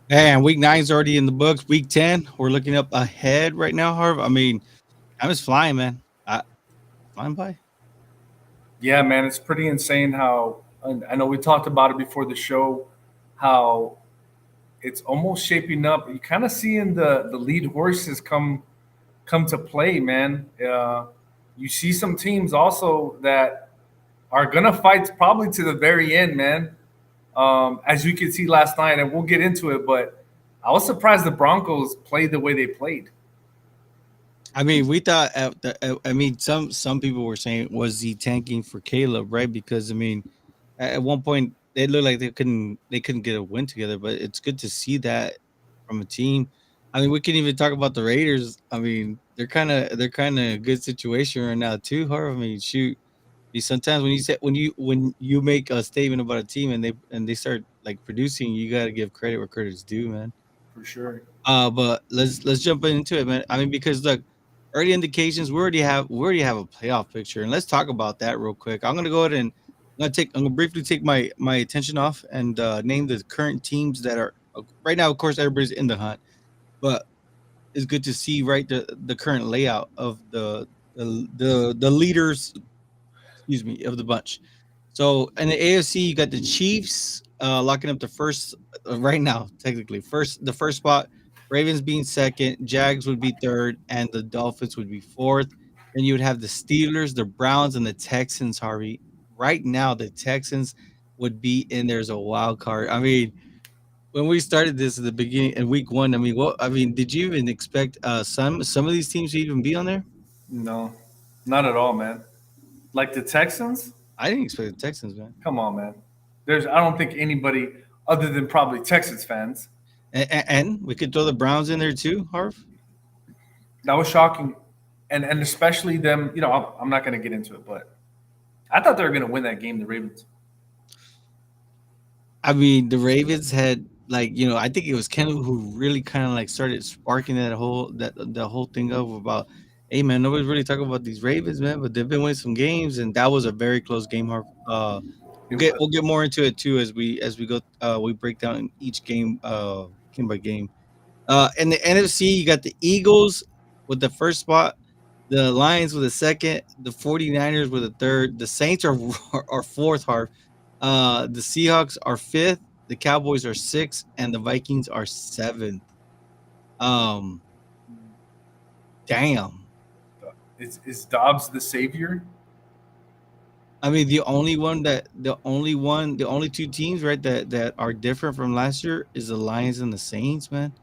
And week 9's already in the books. Week 10, we're looking up ahead right now, Harv. I mean, I'm just flying, man. Flying by. Yeah, man, it's pretty insane how I know we talked about it before the show, how it's almost shaping up. You kind of seeing the lead horses come to play, man. You see some teams also that are gonna fight probably to the very end, man. As you can see last night, and we'll get into it, but I was surprised the Broncos played the way they played. I mean, we thought. I mean, some people were saying was he tanking for Caleb, right? Because I mean, at one point they looked like they couldn't get a win together. But it's good to see that from a team. I mean, we can even talk about the Raiders. I mean, they're kind of a good situation right now too. Harv. I mean, shoot. Sometimes when you make a statement about a team and they start like producing, you got to give credit where credit's due, man. For sure. But let's jump into it, man. I mean, because look, early indications we already have a playoff picture, and let's talk about that real quick. I'm gonna go ahead and I'm gonna briefly take my attention off and name the current teams that are right now. Of course, everybody's in the hunt, but it's good to see right the current layout of the leaders, excuse me, of the bunch. So in the AFC, you got the Chiefs locking up the first right now, technically the first spot. Ravens being second, Jags would be third, and the Dolphins would be fourth. Then you would have the Steelers, the Browns, and the Texans. Harvey, right now the Texans would be in there as a wild card. I mean, when we started this at the beginning in week one, I mean, what? I mean, did you even expect some of these teams to even be on there? No, not at all, man. Like the Texans, I didn't expect the Texans, man. come on, man. I don't think anybody other than probably Texans fans. And we could throw the Browns in there too, Harv. That was shocking, and especially them. I'm not going to get into it, but I thought they were going to win that game. The Ravens. I mean, the Ravens had like I think it was Kendall who really kind of like started sparking that whole thing of about, hey man, nobody's really talking about these Ravens, man, but they've been winning some games, and that was a very close game. Harv. We'll It get was. we'll get more into it too as we go. We break down each game game by game. In the NFC, you got the Eagles with the first spot, the Lions with the second, the 49ers with the third, the Saints are fourth, Harv. The Seahawks are fifth, the Cowboys are sixth, and the Vikings are seventh. Um, damn. Is Dobbs the savior? I mean, the only two teams, right, that are different from last year is the Lions and the Saints, man.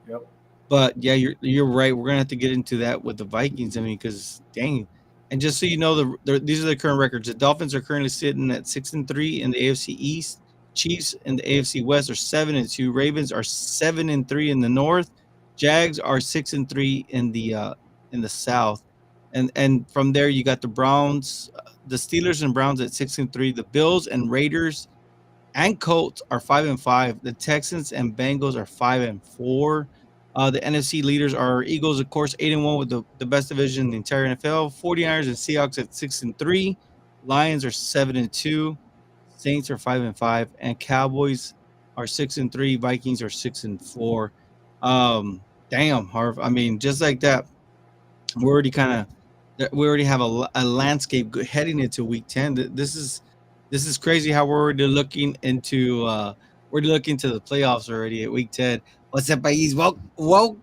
Yep. But yeah, you're right. We're gonna have to get into that with the Vikings. I mean, because dang, and just so you know, these are the current records. The Dolphins are currently sitting at 6-3 in the AFC East. Chiefs in the AFC West are 7-2. Ravens are 7-3 in the North. Jags are 6-3 in the South. And from there you got the Browns, the Steelers and Browns at 6-3. The Bills and Raiders and Colts are 5-5. The Texans and Bengals are 5-4. The NFC leaders are Eagles, of course, 8-1 with the best division in the entire NFL. 49ers and Seahawks at 6-3. Lions are 7-2. Saints are 5-5. And Cowboys are 6-3. Vikings are 6-4. Damn, Harv. I mean, just like that, we already have a landscape heading into week 10. This is crazy how we're looking to the playoffs already at week 10. What's up, guys? Welcome,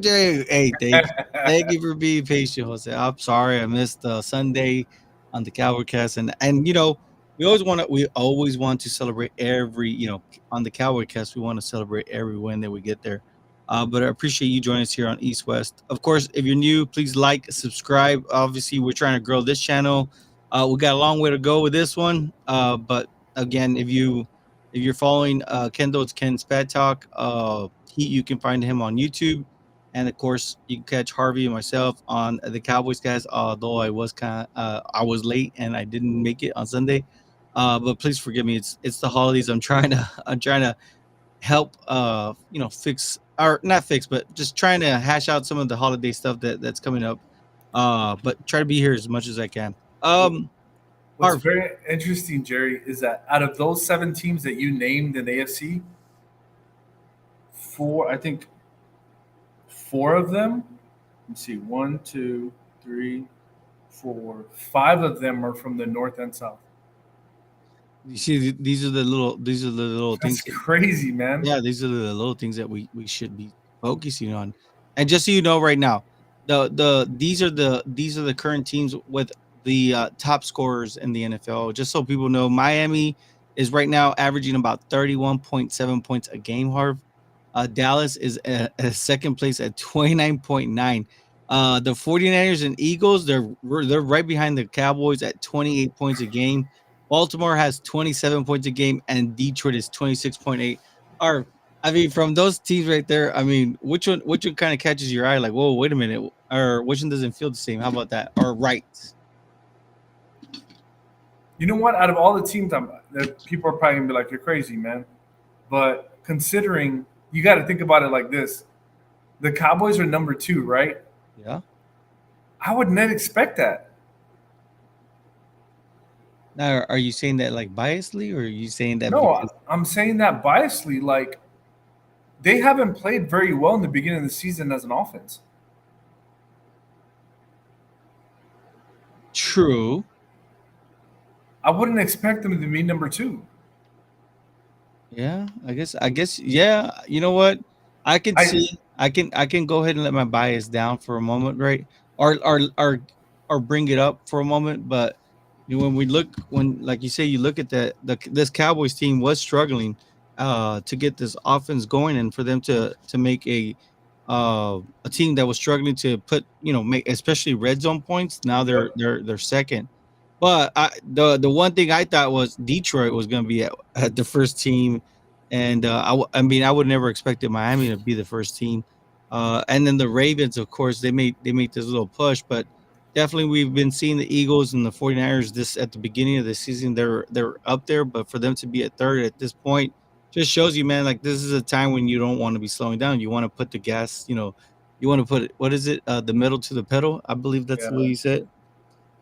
Jay. Hey, thank you for being patient, Jose. I'm sorry I missed Sunday on the Cowboycast, and we always want to celebrate every on the Cowboycast. We want to celebrate every win that we get there. But I appreciate you joining us here on East West. Of course, if you're new, please like, subscribe. Obviously, we're trying to grow this channel. We got a long way to go with this one. But again, if you're following Kendall, it's Ken Spad Talk. You can find him on YouTube, and of course, you can catch Harvey and myself on the Cowboys guys. Although I was late and I didn't make it on Sunday. But please forgive me. It's the holidays. I'm trying to help fix, or not fix, but just trying to hash out some of the holiday stuff that's coming up. But try to be here as much as I can. What's Harv. very interesting, Jerry, is that out of those seven teams that you named in the AFC, four. I think four of them. Let's see, one, two, three, four, five of them are from the north and south. You see, these are the little That's things. crazy, man. Yeah, these are the little things that we should be focusing on. And just so you know, right now, these are the current teams with the top scorers in the NFL. Just so people know, Miami is right now averaging about 31.7 points a game. Harv, Dallas is at second place at 29.9. The 49ers and Eagles, they're right behind the Cowboys at 28 points a game. Baltimore has 27 points a game, and Detroit is 26.8. Are I mean, from those teams right there, I mean, which one kind of catches your eye? Like, whoa, wait a minute, or which one doesn't feel the same? How about that? Or right? You know what? Out of all the teams, that people are probably gonna be like, "You're crazy, man." But considering, you got to think about it like this: the Cowboys are number two, right? Yeah. I would not expect that. Now, are you saying that like biasly, or are you saying that No, because I'm saying that biasly. Like they haven't played very well in the beginning of the season as an offense. true? I wouldn't expect them to be number two. Yeah, I guess, yeah. You know what? I can I see. I can go ahead and let my bias down for a moment, right? Or bring it up for a moment. But when we look, when like you say, you look at this Cowboys team was struggling to get this offense going, and for them to make a team that was struggling to put, make especially red zone points. Now they're Yep. they're second. But the one thing I thought was Detroit was going to be at the first team, and I mean, I would never expected Miami to be the first team, and then the Ravens, of course, they made this little push, but definitely we've been seeing the Eagles and the 49ers this at the beginning of the season. They're up there, but for them to be at third at this point just shows you, man, like this is a time when you don't want to be slowing down. You want to put the gas, you want to put what is it, the metal to the pedal. I believe that's what Yeah. you said.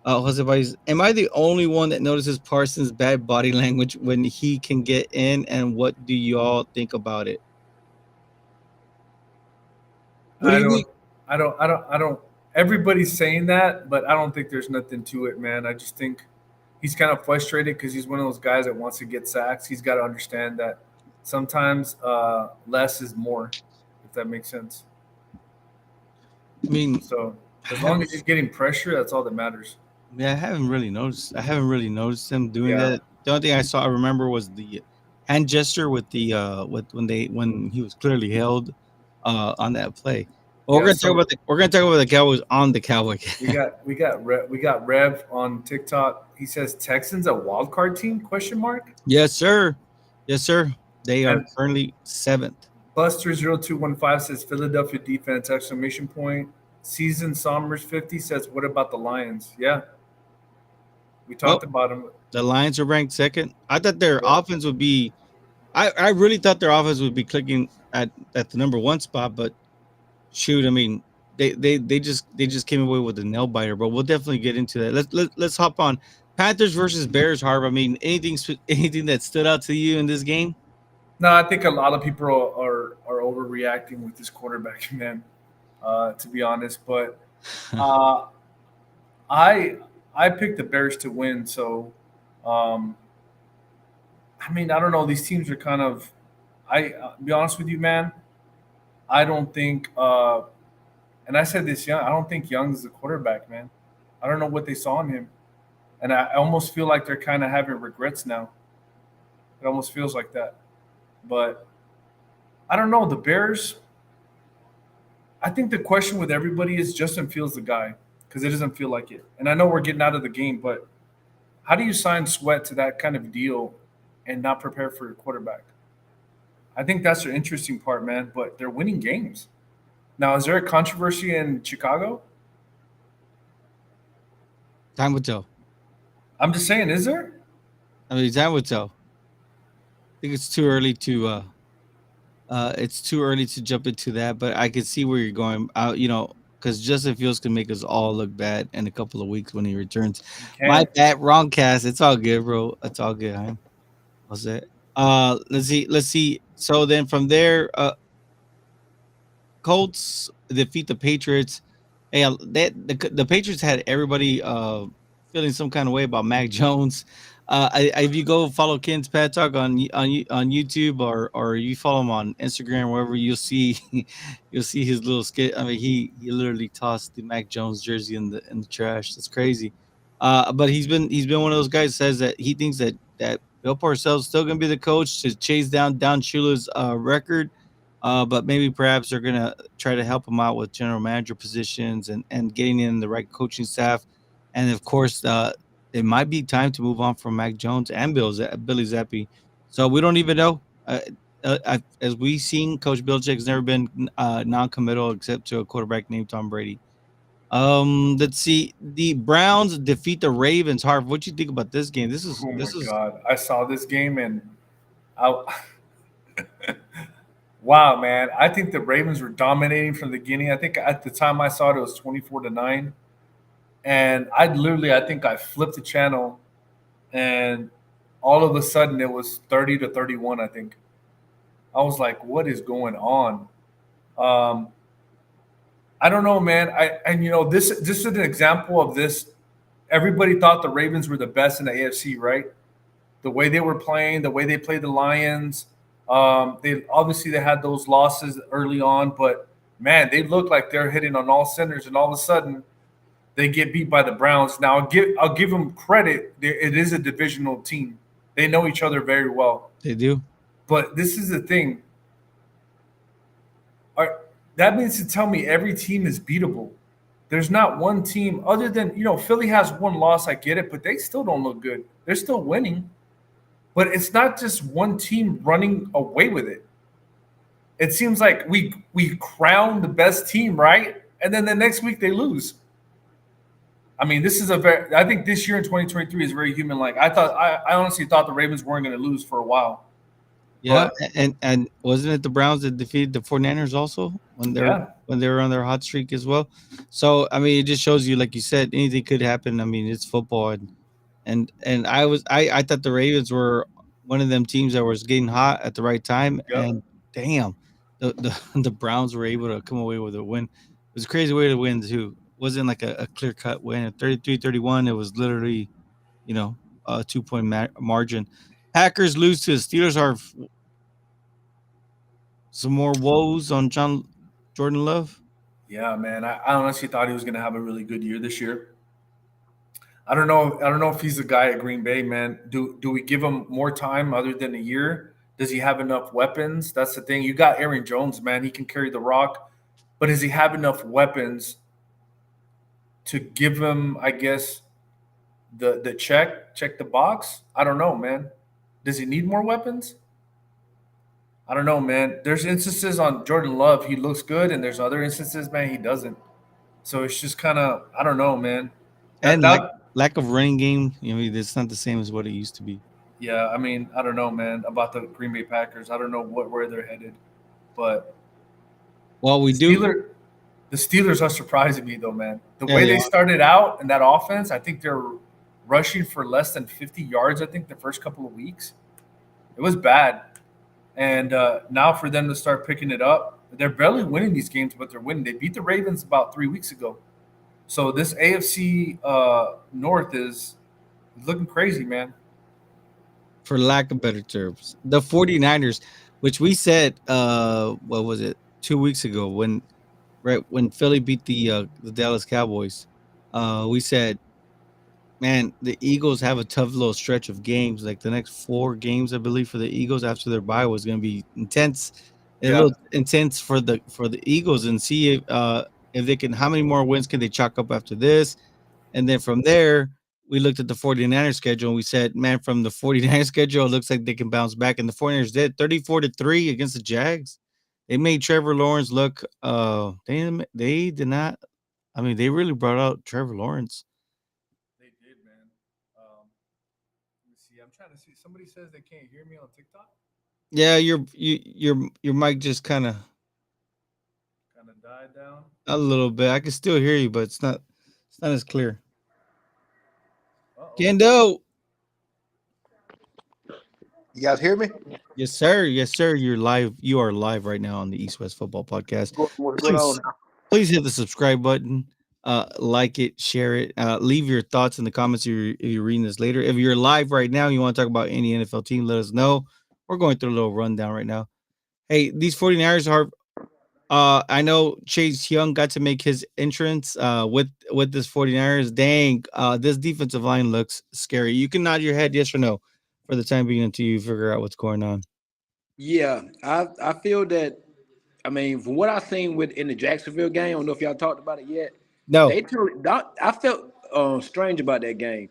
Jose Baez, am I the only one that notices Parsons' bad body language when he can get in? And what do y'all think about it? What do I you don't, think? I don't. Everybody's saying that, but I don't think there's nothing to it, man. I just think he's kind of frustrated because he's one of those guys that wants to get sacks. He's got to understand that sometimes less is more, if that makes sense. I mean, So I as long haven't, as he's getting pressure, that's all that matters. yeah, I haven't really noticed. I haven't really noticed him doing Yeah. that. The only thing I remember was the hand gesture with the with when he was clearly held on that play. But Yeah. So we're gonna talk about the Cowboys on the Cowboy. we got Rev on TikTok. He says Texans a wild card team? Question mark. Yes, sir. Yes, sir. They are And currently seventh. Buster0215 says Philadelphia defense exclamation point. Season Somers 50 says what about the Lions? Yeah, we Well, talked about them. the Lions are ranked second. I thought their Yeah. offense would be. I really thought their offense would be clicking at the number one spot, but shoot, I mean, they just came away with a nail biter. But we'll definitely get into that. Let's hop on Panthers versus Bears. Harv, I mean, anything that stood out to you in this game? No, I think a lot of people are overreacting with this quarterback, man. To be honest, but uh, I I picked the Bears to win. So, um, I mean, I don't know. These teams are kind of. Be honest with you, man. I don't think. And I said this young. I don't think Young's the quarterback, man. I don't know what they saw in him, and I almost feel like they're kind of having regrets now. It almost feels like that. But I don't know. The Bears. I think the question with everybody is Justin Fields the guy because it doesn't feel like it. And I know we're getting out of the game, but how do you sign Sweat to that kind of deal and not prepare for your quarterback? I think that's the interesting part, man. But they're winning games. Now, is there a controversy in Chicago? Time will tell. I'm just saying, is there? I mean, time will tell. I think it's too early to it's too early to jump into that, but I can see where you're going. Because Justin Fields can make us all look bad in a couple of weeks when he returns. You My can. bad, wrong cast. It's all good, bro. It's all good. Huh? What's that? Let's see. So then from there, Colts defeat the Patriots. Hey, the Patriots had everybody feeling some kind of way about Mac Jones. If you go follow Ken's Pet Talk on YouTube or you follow him on Instagram, wherever you'll see you'll see his little skit. I mean, he literally tossed the Mac Jones jersey in the trash. That's crazy. But he's been one of those guys that says that he thinks that Bill Parcells still gonna be the coach to chase down Don Shula's record. But maybe perhaps they're gonna try to help him out with general manager positions and getting in the right coaching staff, and of course, it might be time to move on from Mac Jones and Billy Zappi. So we don't even know. As we've seen, Coach Belichick's never been non-committal except to a quarterback named Tom Brady. Let's see. The Browns defeat the Ravens. Harv, what do you think about this game? This is Oh my this is God. I saw this game and I, wow, man. I think the Ravens were dominating from the beginning. I think at the time I saw it, it was 24-9. And I think I flipped the channel and all of a sudden it was 30-31, I think. I was like, what is going on? Um, I don't know, man. This is an example of this. Everybody thought the Ravens were the best in the AFC, right? The way they were playing, the way they played the Lions. They had those losses early on, but man, they look like they're hitting on all cylinders, and all of a sudden they get beat by the Browns. Now I'll give them credit. It is a divisional team. They know each other very well. they do. But this is the thing. That means to tell me every team is beatable. There's not one team other than Philly has one loss. I get it, but they still don't look good. They're still winning. But it's not just one team running away with it. It seems like we crown the best team, right? And then the next week they lose. I mean, I think this year in 2023 is very human like. I honestly thought the Ravens weren't going to lose for a while. Yeah, But and wasn't it the Browns that defeated the 49ers also yeah, when they were on their hot streak as well? So I mean, it just shows you, like you said, anything could happen. I mean, it's football, and I thought the Ravens were one of them teams that was getting hot at the right time, yep. and damn, the Browns were able to come away with a win. It was a crazy way to win too. It wasn't like a clear cut win at 33-31. It was literally, a 2 point margin. Packers lose to the Steelers. Are some more woes on Jordan Love? Yeah, man. I honestly thought he was going to have a really good year this year. I don't know. I don't know if he's the guy at Green Bay, man. Do we give him more time other than a year? Does he have enough weapons? That's the thing. You got Aaron Jones, man. He can carry the rock, but does he have enough weapons to give him, I guess, the check the box? I don't know, man. Does he need more weapons? I don't know, man. There's instances on Jordan Love, he looks good, and there's other instances, man, he doesn't. So it's just kind of, I don't know, man. That And lack that lack of running game. It's not the same as what it used to be. Yeah, I mean, I don't know, man, about the Green Bay Packers. I don't know where they're headed, but Well, we the do. Steelers, the Steelers are surprising me though, man. The Yeah, way they they are. started out in that offense, I think they're rushing for less than 50 yards. I think the first couple of weeks, it was bad, and now for them to start picking it up, they're barely winning these games, but they're winning. They beat the Ravens about 3 weeks ago. So this AFC North is looking crazy, man. For lack of better terms. The 49ers, which we said, what was it, 2 weeks ago when Philly beat the Dallas Cowboys, we said, man, the Eagles have a tough little stretch of games. Like the next 4 games, I believe, for the Eagles after their bye was going to be intense, a Yeah, little intense for the Eagles, and see if they can, how many more wins can they chalk up after this. And then from there, we looked at the 49ers schedule and we said, man, from the 49ers schedule, it looks like they can bounce back. And the 49ers did 34-3 against the Jags. They made Trevor Lawrence look they did not. I mean, they really brought out Trevor Lawrence. they did, man. Let me see. I'm trying to see. Somebody says they can't hear me on TikTok. Yeah, your mic just kind of Kind of died down. a little bit. I can still hear you, but it's not as clear. Uh oh. Kendo. You guys hear me? Yes, sir. Yes, sir. You're live. You are live right now on the East West Football Podcast. What's going on Please, now? please hit the subscribe button. Like it, share it. Leave your thoughts in the comments if you're reading this later. If you're live right now, you want to talk about any NFL team, let us know. We're going through a little rundown right now. Hey, these 49ers are. I know Chase Young got to make his entrance with this 49ers. Dang, this defensive line looks scary. You can nod your head yes or no for the time being until you figure out what's going on. Yeah, I feel that. I mean, from what I've seen with in the Jacksonville game, I don't know if y'all talked about it yet. No. I felt strange about that game,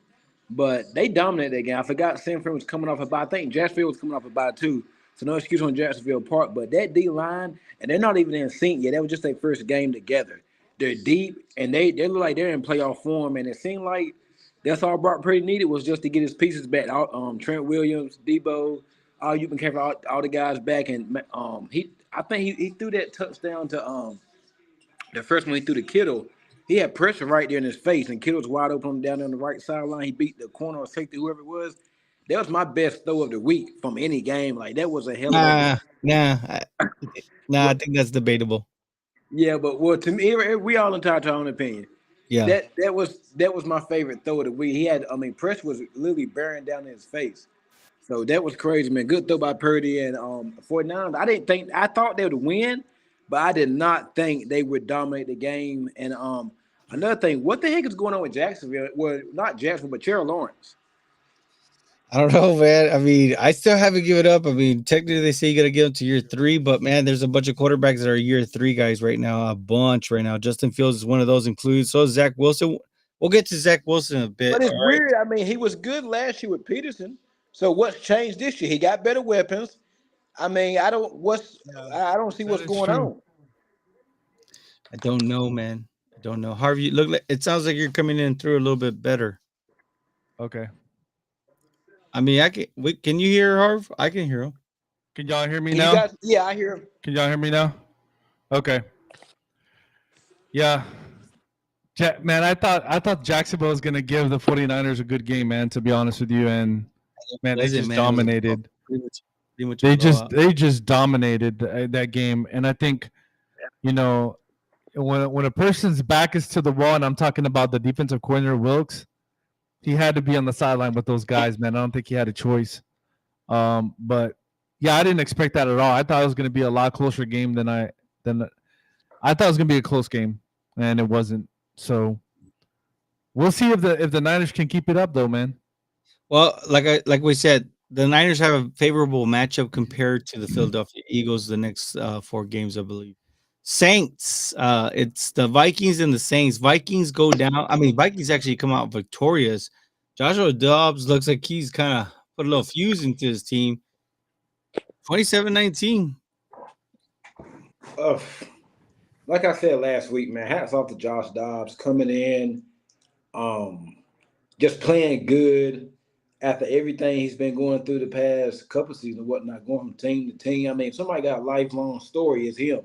but they dominated that game. I forgot San Fran was coming off a bye. I think Jacksonville was coming off a bye too. So no excuse on Jacksonville part. But that D line, and they're not even in sync yet. That was just their first game together. They're deep, and they look like they're in playoff form. And it seemed like that's all Brock Purdy needed was just to get his pieces back. Trent Williams, Debo, all you can cover all the guys back, and I think he threw that touchdown to the first one he threw to Kittle. He had pressure right there in his face, and Kittle's wide open down on the right sideline. He beat the corner or safety, whoever it was. That was my best throw of the week from any game. Like that was a hell of a I think that's debatable. yeah, but well, to me, we all entitled to our own opinion. Yeah, That was my favorite throw of the week. He had, pressure was literally bearing down in his face. So that was crazy, man. Good throw by Purdy and 49ers. I thought they would win, but I did not think they would dominate the game. And another thing, what the heck is going on with Jacksonville? Well, not Jacksonville, but Trevor Lawrence. I don't know, man. I mean, I still haven't given up. I mean, technically they say you got to get them to year 3, but man, there's a bunch of quarterbacks that are year 3 guys right now. A bunch right now. Justin Fields is one of those. Includes so is Zach Wilson. We'll get to Zach Wilson in a bit. But it's weird. I mean, he was good last year with Peterson. So what's changed this year? He got better weapons. I mean, I don't see what's going on. I don't know, man. I don't know. Harvey, look, it sounds like you're coming in through a little bit better. Okay. I mean, can you hear Harv? I can hear him. Can y'all hear me now? Yeah, I hear him. Can y'all hear me now? Okay. Yeah. Man, I thought Jacksonville was gonna give the 49ers a good game, man, to be honest with you. And man, they just dominated. They just dominated that game. And I think, when a person's back is to the wall, and I'm talking about the defensive coordinator Wilkes, he had to be on the sideline with those guys, man. I don't think he had a choice. But yeah, I didn't expect that at all. I thought it was going to be a lot closer game than I thought it was going to be a close game, and it wasn't. So we'll see if the Niners can keep it up, though, man. Well, like we said, the Niners have a favorable matchup compared to the Philadelphia Eagles the next 4 games, I believe. Saints, it's the Vikings and the Saints. Vikings go down. I mean, Vikings actually come out victorious. Joshua Dobbs looks like he's kind of put a little fuse into his team. 27-19. Like I said last week, man, hats off to Josh Dobbs coming in, just playing good after everything he's been going through the past couple seasons and whatnot, going from team to team. I mean, if somebody got a lifelong story, it's him.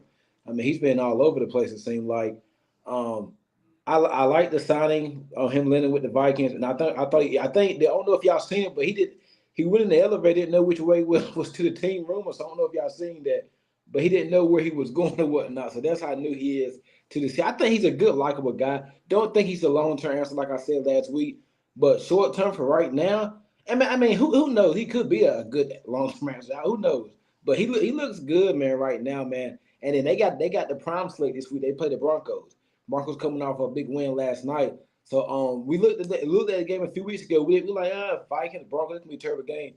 I mean, he's been all over the place, it seemed like. I like the signing of him landing with the Vikings, and I think I don't know if y'all seen it, but he went in the elevator, didn't know which way was to the team room, so I don't know if y'all seen that, but he didn't know where he was going or whatnot. So that's how I knew he is to the team. I think he's a good, likable guy. Don't think he's a long-term answer, like I said last week, but short-term for right now. I mean, who knows? He could be a good long-term answer. Who knows? But he looks good, man, right now, man. And then they got the prime slate this week. They play the Broncos. Broncos coming off a big win last night. So we looked at the game a few weeks ago. We were like, Vikings, Broncos, it's gonna be a terrible game.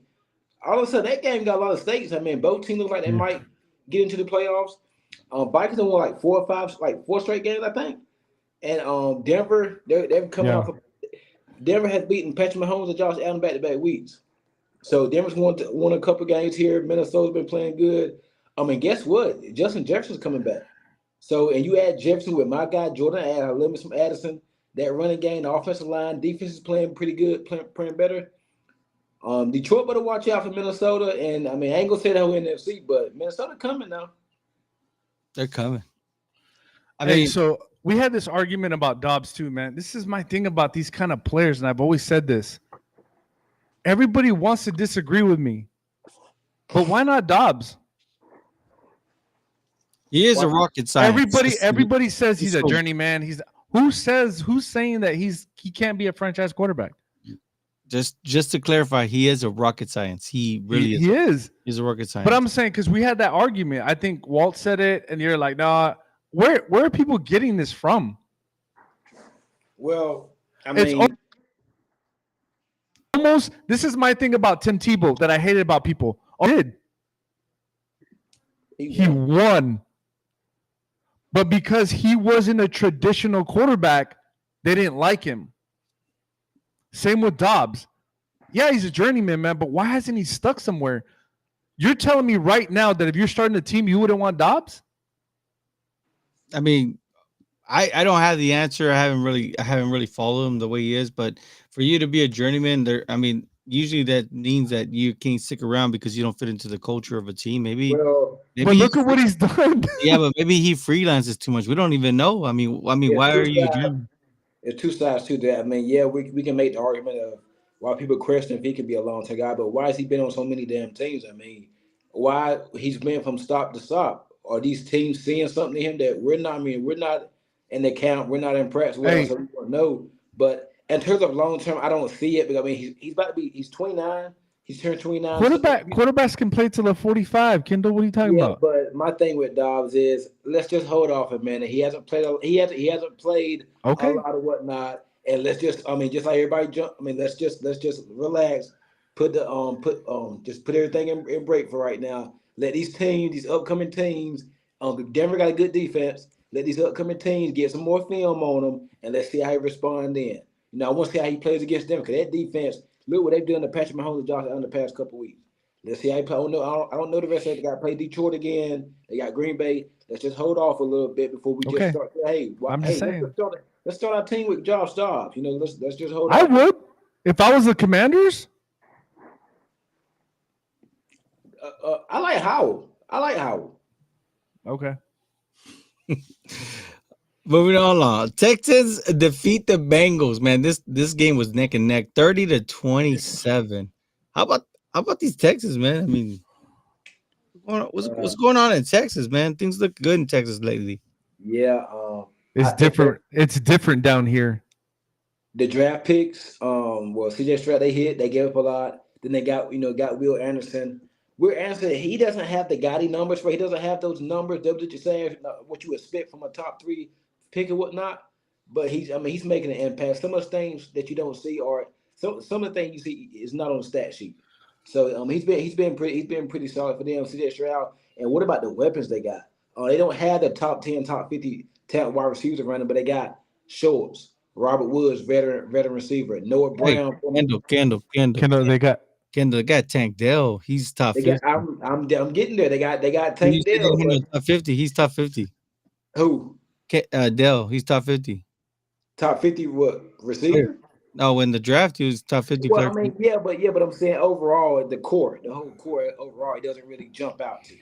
All of a sudden, that game got a lot of stakes. I mean, both teams look like they might get into the playoffs. Vikings have won like 4 straight games, I think. And Denver, they're coming off. Denver has beaten Patrick Mahomes and Josh Allen back-to-back weeks. So Denver's won a couple games here. Minnesota's been playing good. Guess what? Justin Jefferson's coming back. So, and you add Jefferson with my guy Jordan from Addison, that running game, the offensive line, defense is playing pretty good, playing better. Detroit better watch out for Minnesota. And, I ain't going to say that whole NFC, but Minnesota coming now. They're coming. So we had this argument about Dobbs too, man. This is my thing about these kind of players, and I've always said this. Everybody wants to disagree with me. But why not Dobbs? He is a Why- rocket scientist. Everybody says he's a so- journeyman. Who's saying that he can't be a franchise quarterback? Just to clarify, he is a rocket science. He really is. He is. He's a rocket science. But I'm saying because we had that argument. I think Walt said it, and you're like, nah. Where are people getting this from? Well, I It's mean, almost. This is my thing about Tim Tebow that I hated about people. He won, but because he wasn't a traditional quarterback, they didn't like him. Same with Dobbs. Yeah, he's a journeyman, man, but why hasn't he stuck somewhere? You're telling me right now that if you're starting a team, you wouldn't want Dobbs? I mean, I don't have the answer. I haven't really followed him the way he is. But for you to be a journeyman, usually that means that you can't stick around because you don't fit into the culture of a team. Maybe But look at what he's done. Yeah, but maybe he freelances too much. We don't even know. I mean, why are you doing? There's two sides to that. I mean, yeah, we can make the argument of why people question if he could be a long-term guy, but why has he been on so many damn teams? I mean, why he's been from stop to stop? Are these teams seeing something in him that we're not? I mean, we're not in the count. We're not impressed with. Hey. So we don't know. But in terms of long-term, I don't see it. Because I mean, he's about to be. He's 29. He's turned 29. Quarterbacks can play till they're 45. Kendall, what are you talking about? But my thing with Dobbs is let's just hold off a minute. He hasn't played. He hasn't played Okay. a lot of whatnot. And let's just. I mean, just like everybody jump. I mean, let's just relax. Just put everything in break for right now. Let these teams, these upcoming teams. Denver got a good defense. Let these upcoming teams get some more film on them, and let's see how he responds then. You know, I want to see how he plays against them because that defense. Look what they've done to Patrick Mahomes and Josh Allen the past couple weeks. Let's see how he play. I don't know the rest of it. They got to play Detroit again. They got Green Bay. Let's just hold off a little bit before we just start. Let's start our team with Josh Dobbs. You know, let's just hold off. I would. If I was the Commanders. I like Howell. Okay. Moving on. Texans defeat the Bengals. Man, this game was neck and neck, 30-27. How about these Texans, man? I mean, what's going on in Texas, man? Things look good in Texas lately. Yeah, It's different. It's different down here. The draft picks, CJ Stroud, they gave up a lot. Then they got Will Anderson. Will Anderson, he doesn't have the gaudy numbers he doesn't have those numbers. That's what you're saying, what you expect from a top 3 pick and whatnot. But he's making an impact. Some of the things that you don't see are some of the things you see is not on the stat sheet. So he's been pretty solid for them. CJ Stroud. And what about the weapons they got? They don't have the top 10, top 50 talent wide receivers running, but they got Schultz, Robert Woods, veteran receiver, Noah Brown. Kendall, they got Tank Dell. He's top 50. I'm getting there. They got Tank Dell. Top 50. He's top 50. Who? Dell. He's top 50. Top 50 what? Receiver? No, in the draft he was top 50 Well, player. I mean, but I'm saying overall, the whole core overall, it doesn't really jump out to you.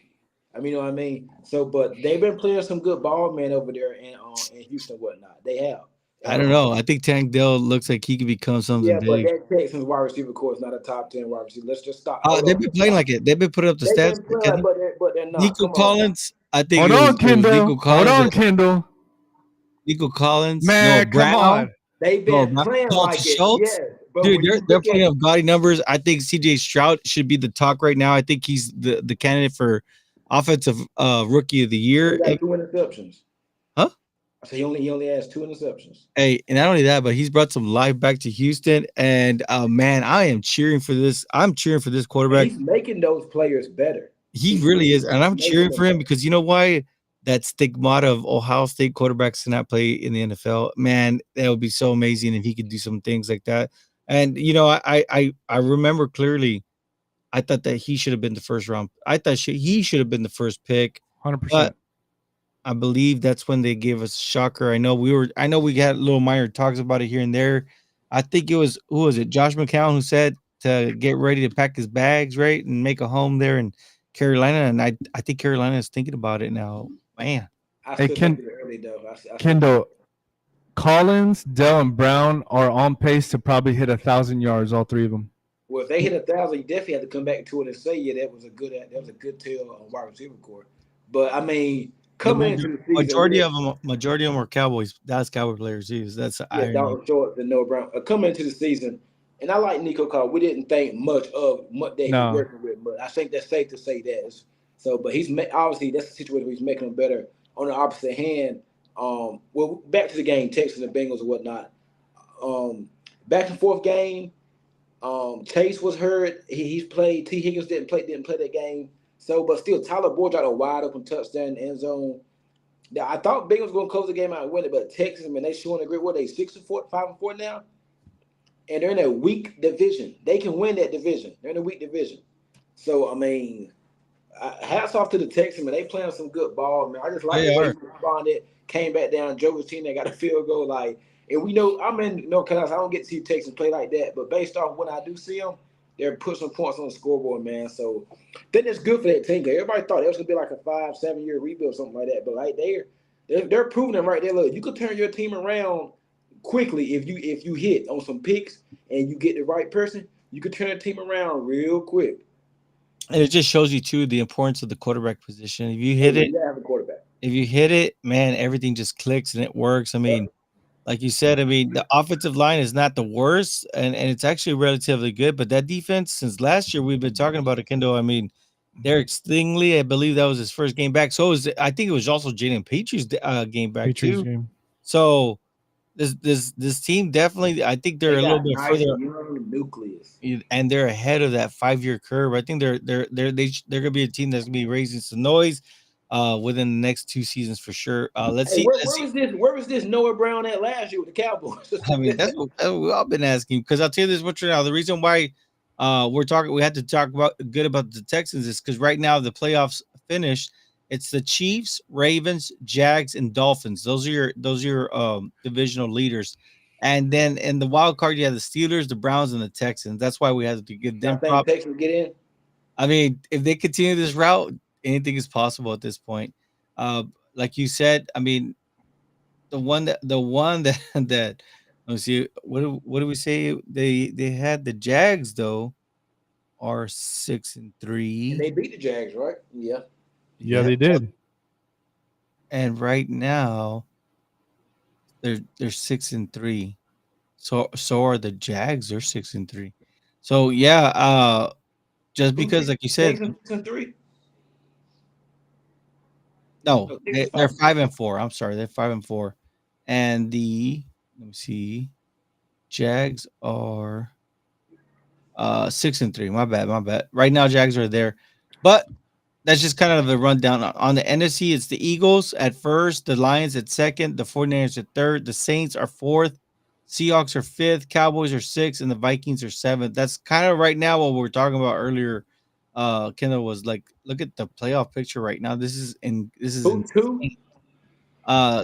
I mean, you know what I mean? So, but they've been playing some good ball, man, over there in Houston and whatnot. They have. I don't know. I think Tank Dell looks like he could become something big. But that Texans wide receiver core is not a top 10 wide receiver. Let's just stop. They've been playing like it. They've been putting up the stats. But they're not. Nico Collins, I think. Hold on, Kendall. Nico Collins. Man, come on. They've been playing like Schultz. it. Yes, dude, they're putting up gaudy numbers. I think CJ Stroud should be the talk right now. I think he's the candidate for offensive rookie of the year. He got 2 interceptions. Huh? So he only has 2 interceptions. Hey, and not only that, but he's brought some life back to Houston. And man, I am cheering for this. I'm cheering for this quarterback. He's making those players better. He really is, and I'm cheering for him because you know why? That stigmata of Ohio State quarterbacks cannot play in the NFL. Man, that would be so amazing if he could do some things like that. And you know, I remember clearly. I thought that he should have been the first round. I thought he should have been the first pick. 100%. I believe that's when they gave us a shocker. I know we had little minor talks about it here and there. I think it was who was it? Josh McCown who said to get ready to pack his bags, right, and make a home there in Carolina. And I think Carolina is thinking about it now. Man, Kendall, Collins, Dell, and Brown are on pace to probably hit 1,000 yards. All 3 of them. Well, if they hit 1,000, you definitely have to come back to it and say, yeah, that was a good tell on wide receiver core. But I mean, The coming into the season, majority of them were Cowboys. That's Cowboy players too. So that's yeah, irony. Dalton Short and Noah Brown. Coming into the season, and I like Nico Collins. We didn't think much of what they No. were working with, but I think that's safe to say that. So, but obviously that's the situation where he's making them better. On the opposite hand, well, back to the game, Texans and Bengals and whatnot. Back and forth game. Chase was hurt. He's played. T. Higgins didn't play that game. So, but still, Tyler Boyd got a wide open touchdown in the end zone. Now, I thought Bengals was going to close the game out and win it, but Texas, man, they showing a great. What, they 6-4, 5-4 now, and they're in a weak division. They can win that division. They're in a weak division. So, I mean, hats off to the Texans, man. They playing some good ball, man. I just like the way he responded. Came back down, drove his team. They got a field goal, like. And we know I'm in North Carolina, so I don't get to see Texans play like that. But based off when I do see them, they're putting some points on the scoreboard, man. So then it's good for that team. Everybody thought it was gonna be like a 5-7 year rebuild, something like that. But like they're proving it right there. Look, you could turn your team around quickly if you hit on some picks and you get the right person. You could turn the team around real quick. And it just shows you too the importance of the quarterback position. If you hit it, you have a quarterback. If you hit it, man, everything just clicks and it works. I mean. Like you said, I mean, the offensive line is not the worst, and it's actually relatively good. But that defense, since last year, we've been talking about it, Kendall. I mean, Derek Stingley, I believe that was his first game back. So I think it was also Jaden Patriots' game back too. Game. So this team definitely, I think they're a little bit further nucleus, and they're ahead of that 5-year curve. I think they're gonna be a team that's gonna be raising some noise. Within the next 2 seasons for sure. Let's see. Where was this Noah Brown at last year with the Cowboys? I mean, that's what we've all been asking. Because I'll tell you this much right now: the reason why we had to talk about the Texans is because right now the playoffs finished. It's the Chiefs, Ravens, Jags, and Dolphins. Those are your divisional leaders. And then in the wild card, you have the Steelers, the Browns, and the Texans. That's why we had to give them props. Texans get in. I mean, if they continue this route, anything is possible at this point. Like you said, I mean, the one that let's see, what do we say? They had the Jags though, are 6-3. And they beat the Jags, right? Yeah, they did. And right now, they're 6-3. So are the Jags. They're 6-3. So yeah, just because, like you said, 6-3. No, they're 5-4. I'm sorry, they're 5-4, and let me see, Jags are 6-3. My bad. Right now, Jags are there, but that's just kind of a rundown on the NFC. It's the Eagles at first, the Lions at second, the 49ers at third, the Saints are fourth, Seahawks are fifth, Cowboys are sixth, and the Vikings are seventh. That's kind of right now what we were talking about earlier. Kendall was like, look at the playoff picture right now. This is two.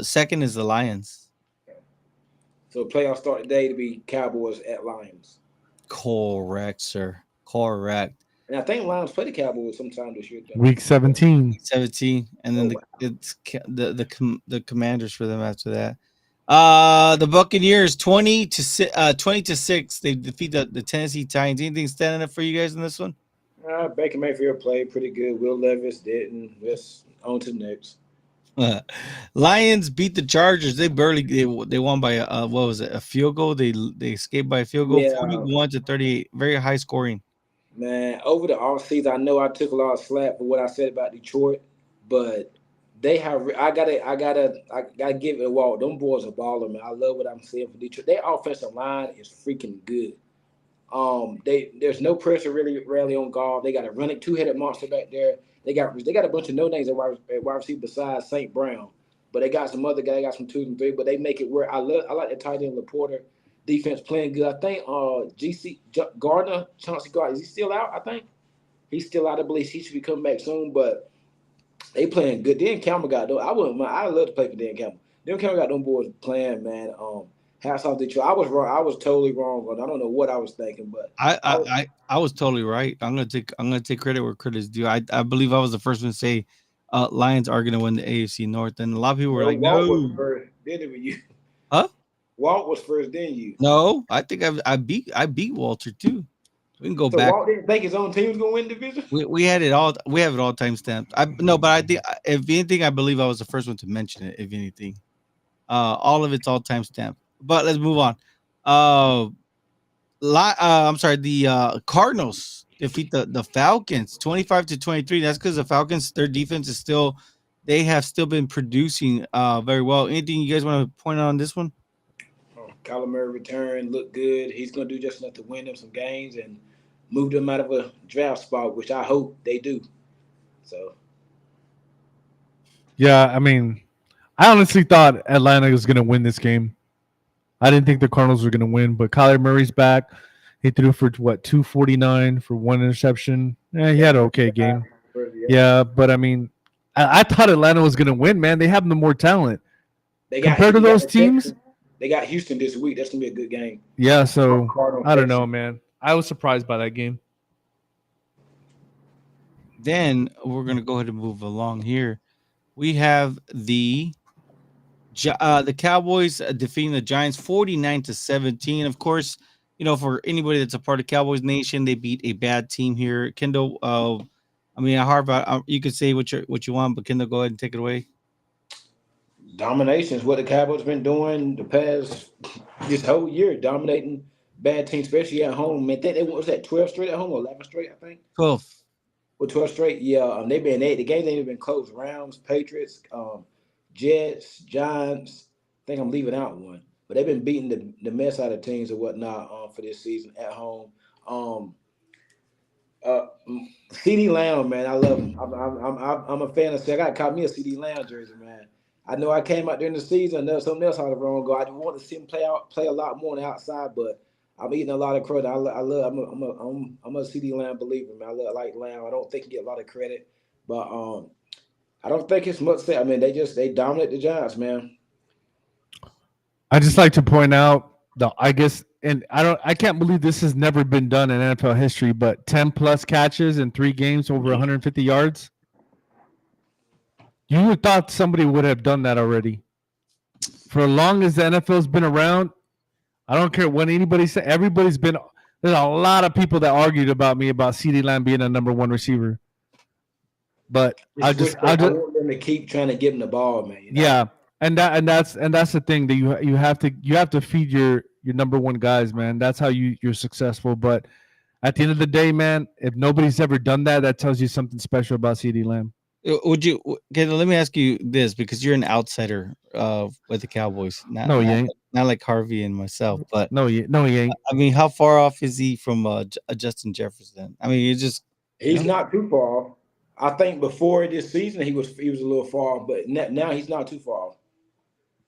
Second is the Lions. So playoff start today to be Cowboys at Lions. Correct, sir. Correct. And I think Lions play the Cowboys sometime this year. Week 17. 17, and then it's the Commanders for them after that. The Buccaneers 20-6. They defeat the Tennessee Titans. Anything standing up for you guys in this one? Baker Mayfield played pretty good. Will Levis didn't. Let's on to the next. Lions beat the Chargers. They won by what was it? A field goal. They escaped by a field goal, 41-38. Very high scoring. Man, over the offseason, I know I took a lot of slack for what I said about Detroit, but they have. I gotta give it a walk. Them boys are baller, man. I love what I'm seeing for Detroit. Their offensive line is freaking good. There's no pressure really on guard. They got a running 2-headed monster back there. They got a bunch of no names at wide receiver besides St. Brown, but they got some other guys. They got some 2 and 3, but they make it work. I like the tight end Laporta defense playing good. I think Chauncey Gardner, is he still out? I think he's still out. I believe he should be coming back soon, but they playing good. Dan Campbell got though. I wouldn't mind. I love to play for Dan Campbell. Dan Campbell got them boys playing, man. Hats off Detroit. I was wrong. I was totally wrong. I don't know what I was thinking, but I was totally right. I'm gonna take credit where credit is due. I believe I was the first one to say Lions are gonna win the AFC North, and a lot of people were like, Walt no. was first, then it was you. Huh? Walt was first, then you. No, I think I beat Walter too. We can go So back. Walt didn't think his own team was gonna win the division. We had it all. We have it all time stamped. But I think if anything, I believe I was the first one to mention it. If anything, all of it's all time stamped. But let's move on. I'm sorry. The Cardinals defeat the Falcons 25-23. That's because the Falcons, their defense is still. They have still been producing very well. Anything you guys want to point out on this one? Kyler Murray returned, looked good. He's gonna do just enough to win them some games and move them out of a draft spot, which I hope they do. So Yeah, I mean, I honestly thought Atlanta was going to win this game. I didn't think the Cardinals were going to win, but Kyler Murray's back. He threw for 249 for one interception. Yeah, he had an okay game. Yeah, but I mean, I thought Atlanta was going to win, man. They have the more talent. Compared to those teams, they got Houston this week. That's gonna be a good game. Yeah, so I don't know, man. I was surprised by that game. Then we're gonna go ahead and move along here. We have the Cowboys defeating the Giants 49-17. Of course, for anybody that's a part of Cowboys Nation, they beat a bad team here. Kendall, I mean, Harvard, you could say what you want, but Kendall, go ahead and take it away. Domination is what the Cowboys been doing the past this whole year, dominating bad teams, especially at home. Man, they was that 12 straight at home or 11 straight, I think. 12. Well, 12 straight, yeah. The games ain't been close. Rams, Patriots, Jets, Giants. I think I'm leaving out one, but they've been beating the mess out of teams and whatnot for this season at home. CeeDee Lamb, man, I love him. I'm a fan of. I got caught me a CeeDee Lamb jersey, man. I know I came out during the season. There's something else I was wrong. I just want to see him play a lot more on the outside, but I'm eating a lot of credit. I'm a CeeDee Lamb believer, man. I like Lamb. I don't think he get a lot of credit, but I don't think it's much said. I mean, they dominate the Giants, man. I just like to point out I can't believe this has never been done in NFL history, but 10 plus catches in 3 games over 150 yards. You would thought somebody would have done that already. For as long as the NFL's been around, I don't care what anybody says. There's a lot of people that argued about me about CeeDee Lamb being a number 1 receiver. But I want them to keep trying to give him the ball, man. Yeah, and that's the thing that you have to feed your number 1 guys, man. That's how you're successful. But at the end of the day, man, if nobody's ever done that, that tells you something special about CeeDee Lamb. Let me ask you this, because you're an outsider with the Cowboys. No, you ain't. Not like Harvey and myself, but no, he ain't. I mean, how far off is he from Justin Jefferson? I mean, he's not too far off. I think before this season he was a little far, but now he's not too far off.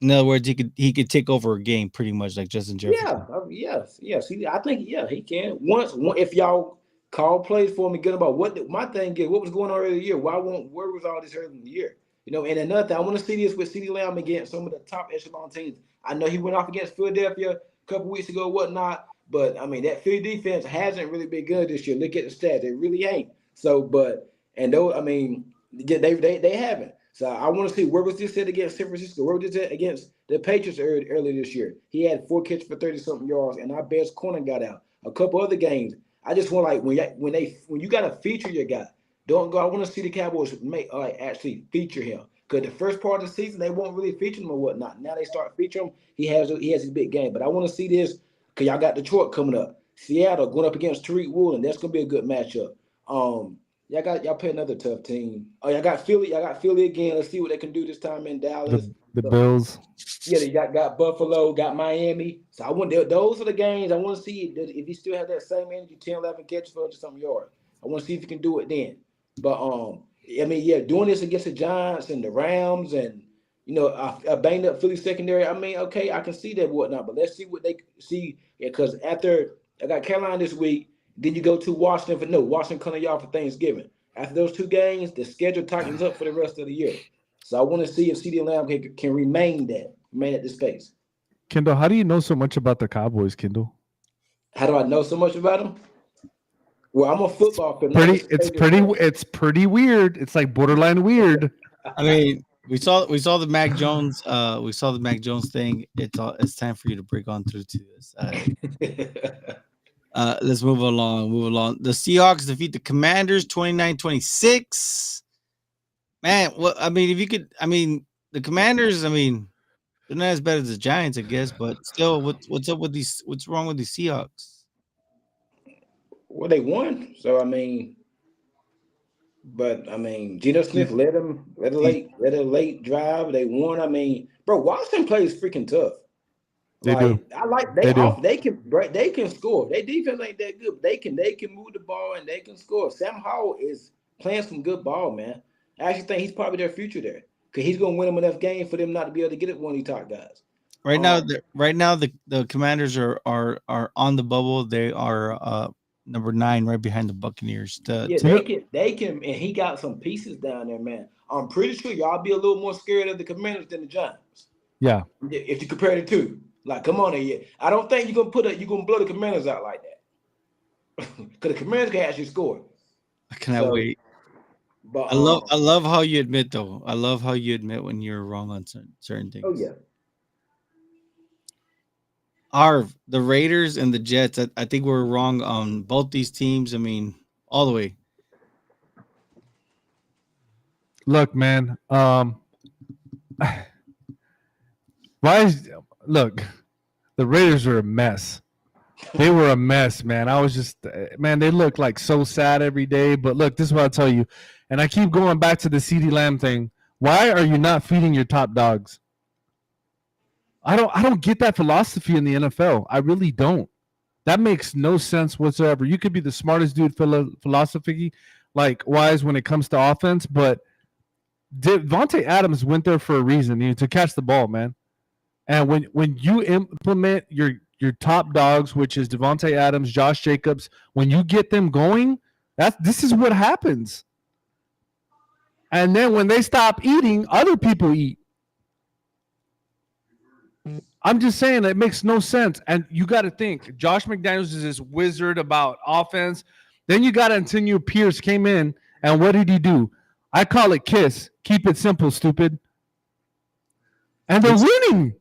In other words, he could take over a game pretty much like Justin Jefferson. Yes. I think he can. Once if y'all call plays for me, good about my thing is what was going on earlier in the year. Where was all this early in the year? And another thing, I want to see this with CeeDee Lamb against some of the top echelon teams. I know he went off against Philadelphia a couple weeks ago, whatnot, but I mean that Philly defense hasn't really been good this year. Look at the stats; they really ain't. So, they haven't. So I want to see where was this at against San Francisco? Where was this at against the Patriots earlier this year? He had 4 catches for 30-something yards, and our best corner got out. A couple other games. I just want when you got to feature your guy, don't go. I want to see the Cowboys actually feature him, because the first part of the season they won't really feature him or whatnot. Now they start featuring him. He has his big game, but I want to see this because y'all got Detroit coming up, Seattle going up against Tariq Woolen. That's gonna be a good matchup. Y'all play another tough team. Oh, y'all got Philly. Y'all got Philly again. Let's see what they can do this time in Dallas. The Bills. Yeah, they got Buffalo, got Miami. So those are the games I want to see if he still has that same energy, 10, 11 catches for something yards. I want to see if he can do it then. But doing this against the Giants and the Rams and a banged up Philly secondary. I mean, okay, I can see that whatnot, but let's see what they see. Because after I got Carolina this week. Then you go to Washington Washington coming y'all for Thanksgiving. After those 2 games, the schedule tightens up for the rest of the year. So I want to see if CeeDee Lamb can remain at this pace. Kendall, how do you know so much about the Cowboys, Kendall? How do I know so much about them? Well, I'm a football fan. It's pretty weird. It's like borderline weird. I mean, we saw the Mac Jones. We saw the Mac Jones thing. It's time for you to break on through to this. Let's move along. The Seahawks defeat the Commanders 29-26. Man, well, I mean, if you could, I mean, the Commanders, I mean, they're not as bad as the Giants, I guess, but still, what's up with these? What's wrong with these Seahawks? Well, they won. So I mean, but I mean, Geno Smith led a late drive. They won. I mean, bro, Washington plays freaking tough. They do. I like They do. they can score. Their defense ain't that good. But they can move the ball and they can score. Sam Howell is playing some good ball, man. I actually think he's probably their future there because he's gonna win them enough games for them not to be able to get it one of these top guys. Right now, the Commanders are on the bubble. They are number 9, right behind the Buccaneers. They can, and he got some pieces down there, man. I'm pretty sure y'all be a little more scared of the Commanders than the Giants. Yeah. If you compare the two, like, come on, I don't think you're gonna blow the Commanders out like that, because the Commanders can actually score. I cannot wait. But I love how you admit, though. I love how you admit when you're wrong on certain things. Oh yeah. The Raiders and the Jets, I think we're wrong on both these teams. I mean, all the way. Look, man. Look, the Raiders are a mess. They were a mess, man. I was just, man, they look like so sad every day. But look, this is what I'll tell you. And I keep going back to the CeeDee Lamb thing. Why are you not feeding your top dogs? I don't get that philosophy in the NFL. I really don't. That makes no sense whatsoever. You could be the smartest dude philosophy, like wise when it comes to offense, but Devontae Adams went there for a reason, to catch the ball, man. And when you implement your top dogs, which is Devontae Adams, Josh Jacobs, when you get them going, this is what happens. And then when they stop eating, other people eat. I'm just saying it makes no sense. And you got to think, Josh McDaniels is this wizard about offense. Then you got Antonio Pierce came in, and what did he do? I call it KISS. Keep it simple, stupid. And they're winning.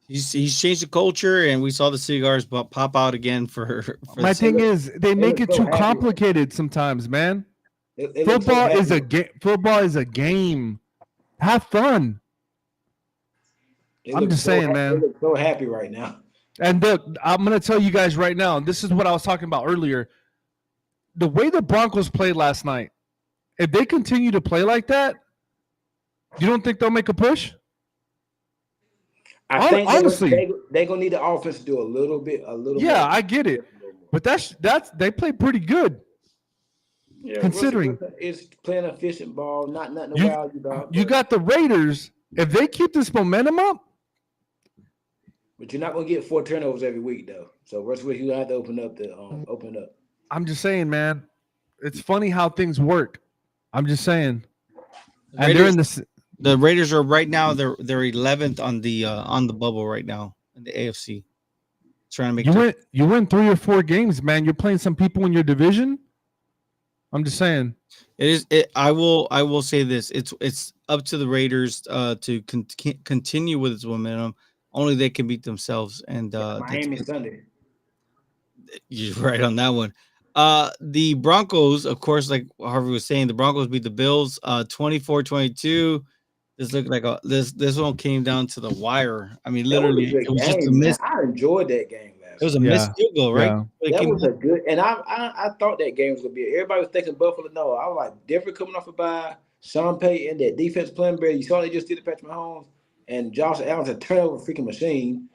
He's changed the culture, and we saw the cigars pop out again for My thing is, they make it too complicated sometimes, man. Football is a game. Football is a game. Have fun. I'm just saying, man. They look so happy right now. And look, I'm going to tell you guys right now, this is what I was talking about earlier. The way the Broncos played last night, if they continue to play like that, you don't think they'll make a push? I think honestly, they're going to need the offense to do a little bit. Yeah, I get it. But that's they play pretty good. Yeah, considering it's playing efficient ball, not nothing to wow you about. You got the Raiders. If they keep this momentum up, but you're not gonna get 4 turnovers every week, though. So rest of the week you have to open up. I'm just saying, man. It's funny how things work. I'm just saying. And they're in the Raiders are right now. They're 11th on the bubble right now in the AFC. Trying to make you win 3 or 4 games, man. You're playing some people in your division. I'm just saying. I will say this. It's up to the Raiders to continue with its momentum. Only they can beat themselves. And Miami Sunday. You're right on that one. The Broncos, of course, like Harvey was saying, the Broncos beat the Bills 24-22. This looked like this one came down to the wire. I mean, literally, it was just a miss. I enjoyed that game. It was a missed field goal, right? Yeah. That was a good, and I thought that game was gonna be. Everybody was thinking Buffalo. No, I was like Denver coming off a bye. Sean Payton, that defense playing better. You saw they just did it, Patrick Mahomes, and Josh Allen's a turnover freaking machine.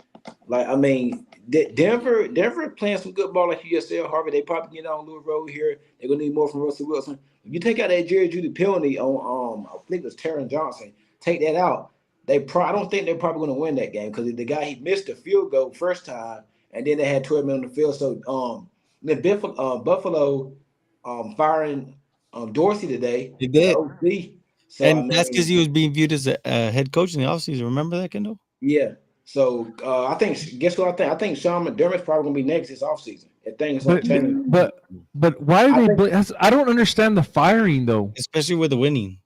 Like, I mean, Denver playing some good ball, like you just said, Harvey. They probably get on Louis Road here. They're gonna need more from Russell Wilson. If you take out that Jerry Jeudy penalty on, I think it was Taron Johnson. Take that out. I don't think they're probably gonna win that game because the guy, he missed the field goal first time. And then they had 12 men on the field. So Buffalo firing Dorsey today. They did. So, and that's because he was being viewed as a head coach in the offseason. Remember that, Kendall? Yeah. So I think, guess what I think? I think Sean McDermott's probably going to be next this offseason. But why are they? I don't understand the firing, though. Especially with the winning.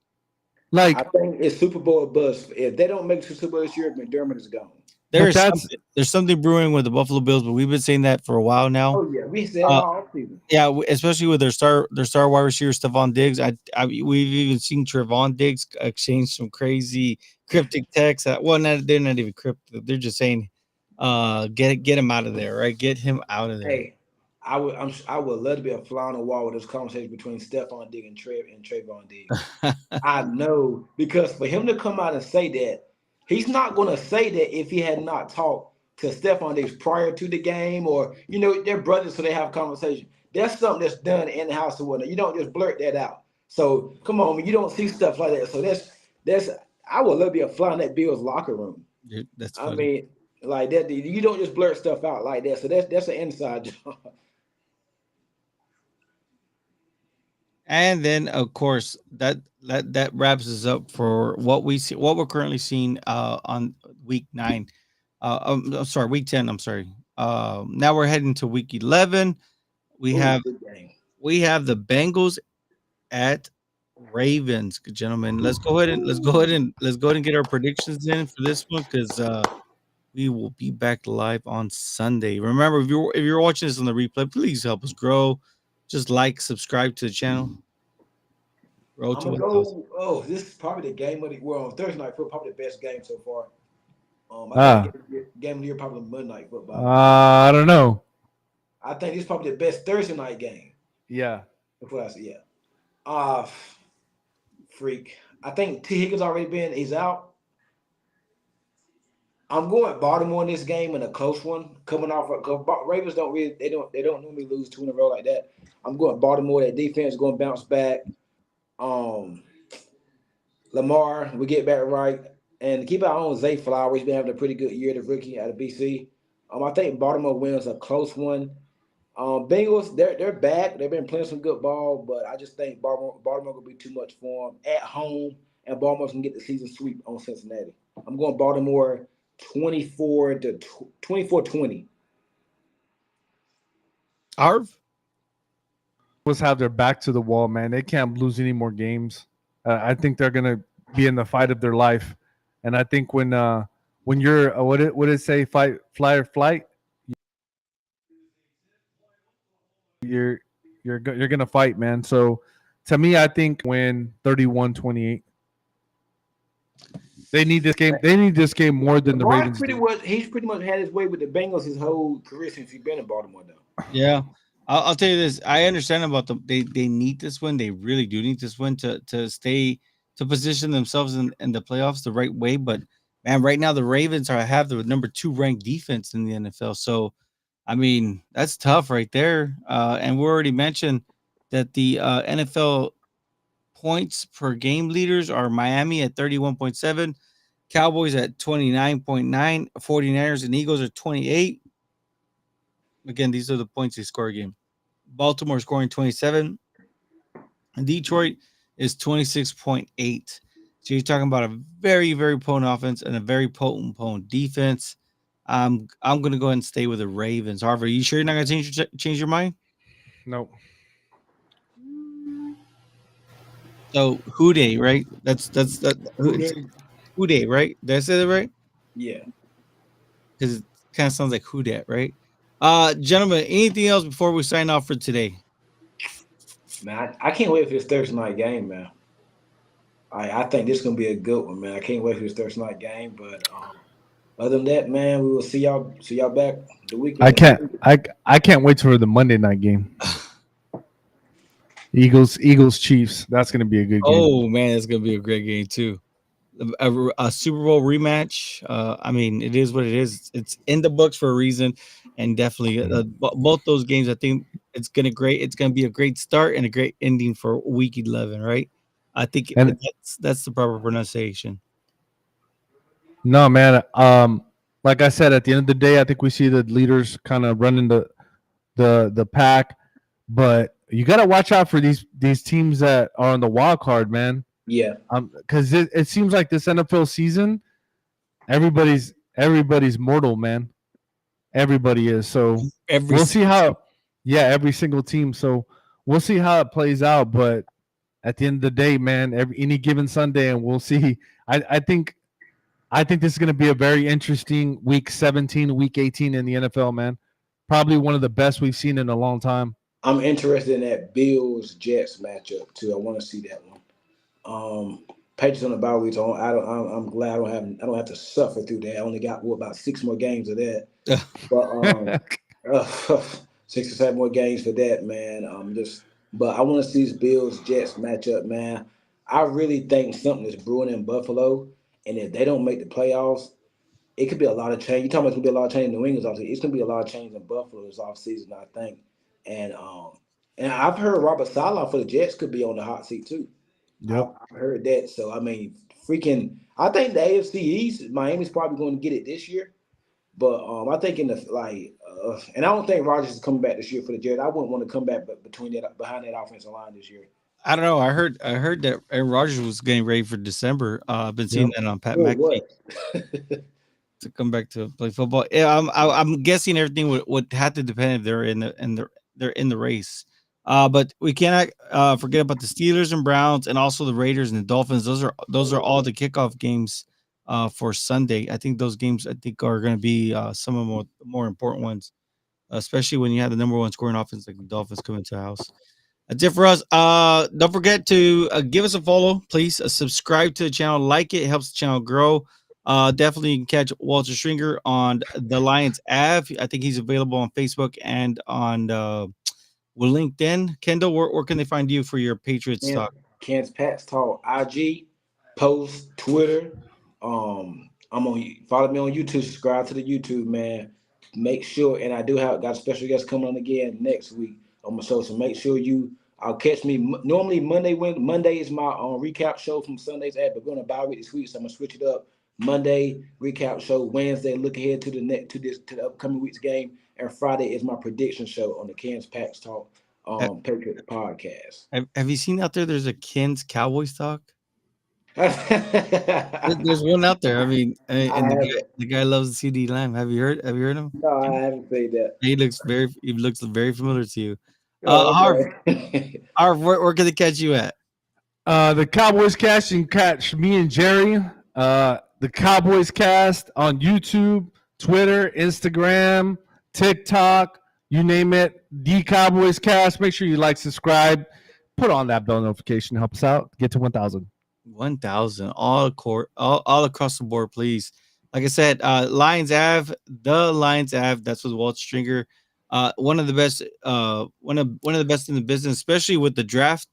I think it's Super Bowl bust. If they don't make it to Super Bowl this year, McDermott is gone. There's something brewing with the Buffalo Bills, but we've been saying that for a while now. Oh yeah, we said Uh, all season. Yeah, especially with their star wide receiver Stephon Diggs. We've even seen Trevon Diggs exchange some crazy cryptic texts. They're not even cryptic. They're just saying, get him out of there, right? Get him out of there. Hey, I would love to be a fly on the wall with this conversation between Stephon Diggs and Trayvon Diggs. I know, because for him to come out and say that, he's not going to say that if he had not talked to Stephon Diggs prior to the game, or they're brothers, so they have a conversation. That's something that's done in the house or whatnot. You don't just blurt that out. So come on, man, you don't see stuff like that. So that's I would love to be a fly in that Bills locker room. Dude, that's funny. I mean, like that, you don't just blurt stuff out like that. So that's an inside job. And then, of course, that wraps us up for what we're currently seeing on week 9. I'm sorry, week 10. I'm sorry. Now we're heading to week 11. We have the Bengals at Ravens, good gentlemen. Let's go ahead and get our predictions in for this one, because we will be back live on Sunday. Remember, if you're watching this on the replay, please help us grow. Just subscribe to the channel. This is probably the game of the on Thursday night football, probably the best game so far. I think game of the year, probably Monday night football. I don't know. I think this is probably the best Thursday night game. Yeah. That's what I said. Yeah. Freak. I think T. Higgins he's out. I'm going Baltimore in this game, in a close one. Coming off, Ravens don't normally lose 2 in a row like that. I'm going Baltimore. That defense is going to bounce back. Lamar, we get back right, and keep our own Zay Flowers. He's been having a pretty good year, the rookie out of BC. I think Baltimore wins a close one. Bengals, they're back. They've been playing some good ball, but I just think Baltimore will be too much for them at home, and Baltimore can get the season sweep on Cincinnati. I'm going Baltimore 24-20. Arv? Have their back to the wall, man. They can't lose any more games. I think they're gonna be in the fight of their life, and I think when you're what did it say, fight, fly or flight, you're gonna fight, man. So to me, I think win 31-28. They need this game. They need this game more than the Ravens. He's pretty much had his way with the Bengals his whole career since he's been in Baltimore, though. Yeah. I'll tell you this. I understand about them. They need this win. They really do need this win to position themselves in the playoffs the right way. But man, right now the Ravens have the number 2 ranked defense in the NFL. So, I mean, that's tough right there. And we already mentioned that the NFL points per game leaders are Miami at 31.7, Cowboys at 29.9, 49ers and Eagles are 28. Again, these are the points they score a game. Baltimore scoring 27. And Detroit is 26.8. So you're talking about a very, very potent offense and a very potent defense. I'm going to go ahead and stay with the Ravens. Harvard, are you sure you're not going to change your mind? Nope. So Houday, right? That's Houday, right? Did I say that right? Yeah. Because it kind of sounds like Houdat, right? Gentlemen, anything else before we sign off for today? Man, I can't wait for this Thursday night game, man. I think this is gonna be a good one, man. I can't wait for this Thursday night game. But other than that, man, we will see y'all back the weekend. I can't wait for the Monday night game. Eagles Chiefs. That's gonna be a good game. Oh man, it's gonna be a great game too. A Super Bowl rematch. I mean, it is what it is. It's in the books for a reason, and definitely both those games. I think it's gonna be a great start and a great ending for Week 11, right? I think that's the proper pronunciation. No, man. Like I said, at the end of the day, I think we see the leaders kind of running the pack, but you got to watch out for these teams that are on the wild card, man. Yeah. Because it seems like this NFL season, everybody's mortal, man. Everybody is. So we'll see how. Yeah, every single team. So we'll see how it plays out. But at the end of the day, man, any given Sunday, and we'll see. I think I think this is going to be a very interesting week 17, week 18 in the NFL, man. Probably one of the best we've seen in a long time. I'm interested in that Bills Jets matchup too. I want to see that one. Patriots on the bye week. So I'm glad I don't have to suffer through that. I only got about 6 more games of that. But 6 or 7 more games for that, man. But I want to see this Bills Jets matchup, man. I really think something is brewing in Buffalo, and if they don't make the playoffs, it could be a lot of change. You're talking about it's gonna be a lot of change in New England's offseason. It's gonna be a lot of change in Buffalo's offseason, I think. And I've heard Robert Saleh for the Jets could be on the hot seat too. Yep. I've heard that. So I mean, I think the AFC East, Miami's probably going to get it this year. But I think and I don't think Rodgers is coming back this year for the Jets. I wouldn't want to come back behind that offensive line this year. I don't know. I heard that Aaron Rodgers was getting ready for December. I've been seeing that on Pat McAfee to come back to play football. Yeah, I'm guessing everything would have to depend if they're in the race. But we cannot forget about the Steelers and Browns, and also the Raiders and the Dolphins. Those are all the kickoff games for Sunday. I think those games are going to be some of the more important ones, especially when you have the number one scoring offense like the Dolphins coming to the house. That's it for us. Don't forget to give us a follow, please. Subscribe to the channel, like it helps the channel grow. Definitely you can catch Walter Stringer on the Lions Ave. I think he's available on Facebook and on LinkedIn. Kendall, where can they find you for your Patriots talk? Kansas Pats Talk, IG, post, Twitter. Follow me on YouTube. Subscribe to the YouTube, man. Make sure, and I do got a special guest coming on again next week on my show. So make sure I'll catch me normally Monday is my recap show from Sunday's ad, but we're gonna bye week this week, so I'm gonna switch it up. Monday recap show, Wednesday look ahead to the upcoming week's game, and Friday is my prediction show on the Kansas Pats Talk Patriot podcast. Have you seen out there? There's a Ken's Cowboys Talk. There's one out there. I mean, and the guy loves CD Lamb. Have you heard him? No, I haven't seen that. He looks very familiar to you. Harv, where can they catch you at? The Cowboys Cast, you can catch me and Jerry. The Cowboys Cast on YouTube, Twitter, Instagram, TikTok, you name it. The Cowboys Cast. Make sure you like, subscribe, put on that bell notification. Help us out. Get to 1,000. 1,000 all across the board, please. Like I said, Lions Ave, the Lions Ave. That's with Walt Stringer. One of the best, one of the best in the business, especially with the draft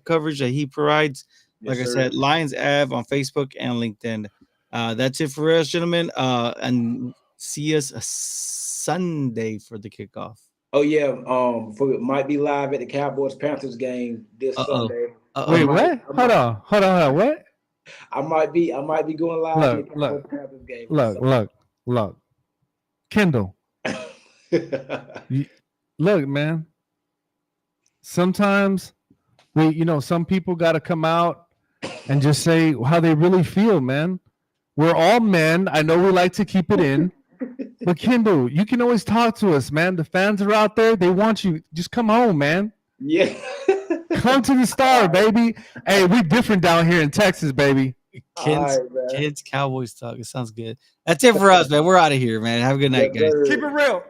coverage that he provides. Like I said, Lions Ave on Facebook and LinkedIn. That's it for us, gentlemen. And see us Sunday for the kickoff. Oh yeah, it might be live at the Cowboys Panthers game this Sunday. Wait, what? Hold on. What? I might be going live at the Cowboys Panthers game. Look. Kendall. Look, man. Sometimes some people got to come out and just say how they really feel, man. We're all men. I know we like to keep it in. But Kendall, you can always talk to us, man. The fans are out there. They want you. Just come home, man. Yeah. Come to the Star, baby. Hey, we different down here in Texas, baby. Kids Cowboys Talk. It sounds good. That's it for us, man. We're out of here, man. Have a good night, guys. Keep it real.